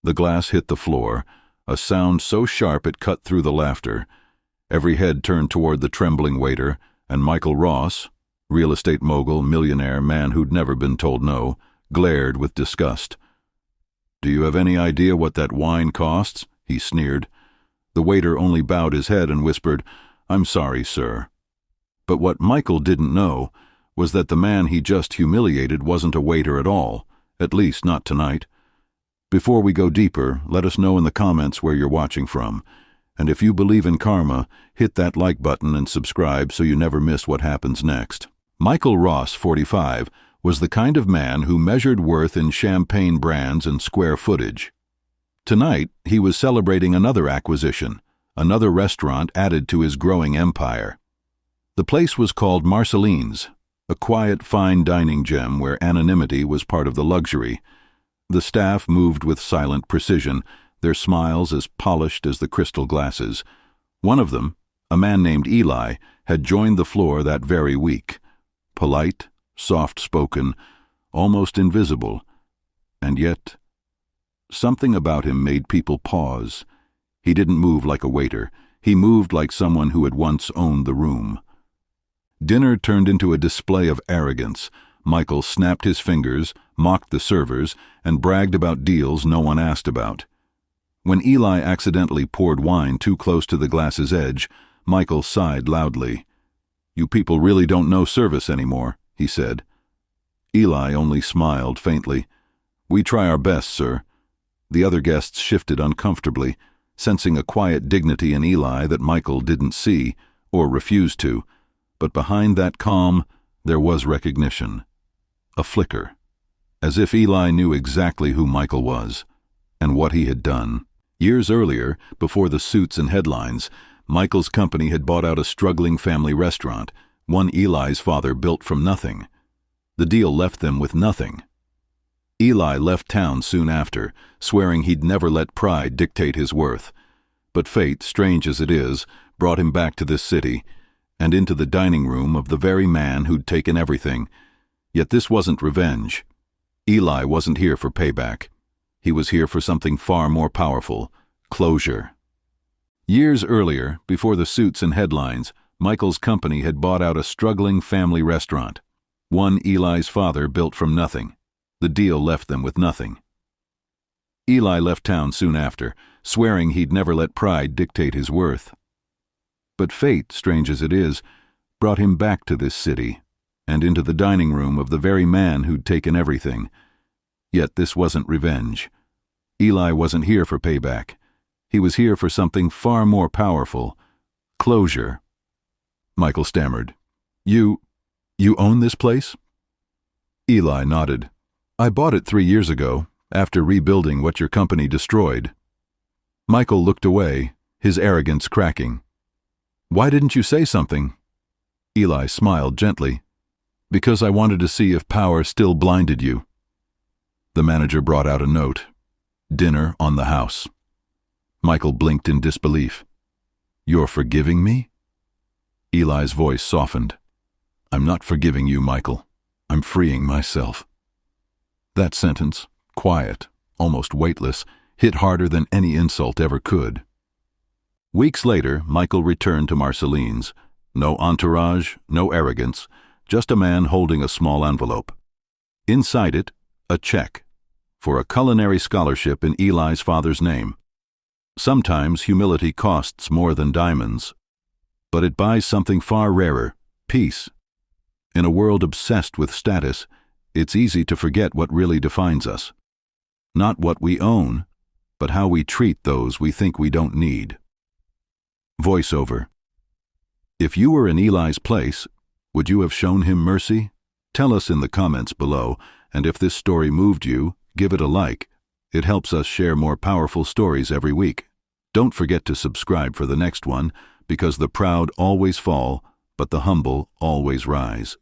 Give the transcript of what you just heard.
The glass hit the floor, a sound so sharp it cut through the laughter. Every head turned toward the trembling waiter, and Michael Ross, real estate mogul, millionaire, man who'd never been told no, glared with disgust. "Do you have any idea what that wine costs?" he sneered. The waiter only bowed his head and whispered, "I'm sorry, sir." But what Michael didn't know was that the man he just humiliated wasn't a waiter at all, at least not tonight. Before we go deeper, let us know in the comments where you're watching from. And if you believe in karma, hit that like button and subscribe so you never miss what happens next. Michael Ross, 45, was the kind of man who measured worth in champagne brands and square footage. Tonight, he was celebrating another acquisition, another restaurant added to his growing empire. The place was called Marceline's, a quiet, fine dining gem where anonymity was part of the luxury. The staff moved with silent precision, their smiles as polished as the crystal glasses. One of them, a man named Eli, had joined the floor that very week. Polite, soft-spoken, almost invisible. And yet, something about him made people pause. He didn't move like a waiter. He moved like someone who had once owned the room. Dinner turned into a display of arrogance. Michael snapped his fingers, mocked the servers, and bragged about deals no one asked about. When Eli accidentally poured wine too close to the glass's edge, Michael sighed loudly. "You people really don't know service anymore," he said. Eli only smiled faintly. "We try our best, sir." The other guests shifted uncomfortably, sensing a quiet dignity in Eli that Michael didn't see, or refused to. But behind that calm, there was recognition. A flicker. As if Eli knew exactly who Michael was, and what he had done. Years earlier, before the suits and headlines, Michael's company had bought out a struggling family restaurant, one Eli's father built from nothing. The deal left them with nothing. Eli left town soon after, swearing he'd never let pride dictate his worth. But fate, strange as it is, brought him back to this city, and into the dining room of the very man who'd taken everything. Yet this wasn't revenge. Eli wasn't here for payback. He was here for something far more powerful: closure. Years earlier, before the suits and headlines, Michael's company had bought out a struggling family restaurant. One Eli's father built from nothing. The deal left them with nothing. Eli left town soon after, swearing he'd never let pride dictate his worth. But fate, strange as it is, brought him back to this city, and into the dining room of the very man who'd taken everything. Yet this wasn't revenge. Eli wasn't here for payback. He was here for something far more powerful: closure. Michael stammered. You own this place?" Eli nodded. "I bought it 3 years ago, after rebuilding what your company destroyed." Michael looked away, his arrogance cracking. "Why didn't you say something?" Eli smiled gently. "Because I wanted to see if power still blinded you." The manager brought out a note. "Dinner on the house." Michael blinked in disbelief. "You're forgiving me?" Eli's voice softened. "I'm not forgiving you, Michael. I'm freeing myself." That sentence, quiet, almost weightless, hit harder than any insult ever could. Weeks later, Michael returned to Marceline's. No entourage, no arrogance, just a man holding a small envelope. Inside it, a check for a culinary scholarship in Eli's father's name. Sometimes humility costs more than diamonds, but it buys something far rarer: peace. In a world obsessed with status, it's easy to forget what really defines us. Not what we own, but how we treat those we think we don't need. Voiceover. If you were in Eli's place, would you have shown him mercy? Tell us in the comments below, and if this story moved you, give it a like. It helps us share more powerful stories every week. Don't forget to subscribe for the next one, because the proud always fall, but the humble always rise.